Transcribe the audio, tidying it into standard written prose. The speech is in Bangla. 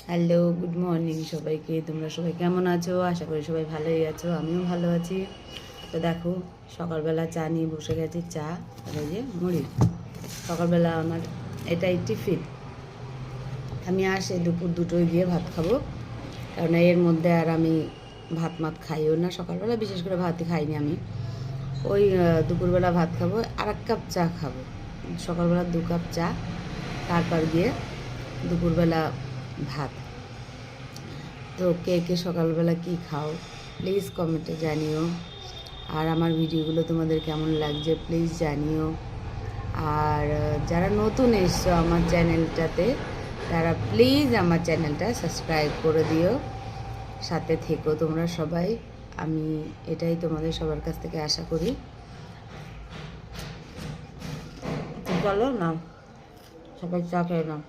হ্যালো, গুড মর্নিং সবাইকে। তোমরা সবাই কেমন আছো? আশা করি সবাই ভালোই আছো, আমিও ভালো আছি। তো দেখো, সকালবেলা চা নিয়ে বসে গেছি। চা আর এই যে মুড়ি। সকালবেলা আমার এটাই টিফিন। আমি আসে দুপুর দুটোয় গিয়ে ভাত খাবো, কারণ এর মধ্যে আর আমি ভাত খাইও না। সকালবেলা বিশেষ করে ভাতই খাইনি আমি। ওই দুপুরবেলা ভাত খাবো, আর 1 কাপ চা খাবো। সকালবেলা 2 কাপ চা, তারপর গিয়ে দুপুরবেলা ভাত। তো কে কে সকালবেলা কি খাও প্লিজ কমেন্টে জানিও। আর আমার ভিডিওগুলো তোমাদের কেমন লাগছে প্লিজ জানিও। আর যারা নতুন এসছো আমার চ্যানেলটাতে, তারা প্লিজ আমার চ্যানেলটা সাবস্ক্রাইব করে দিও, সাথে থেকো তোমরা সবাই। আমি এটাই তোমাদের সবার কাছ থেকে আশা করি। চলো না, সবাই চা খেয়ে নাও।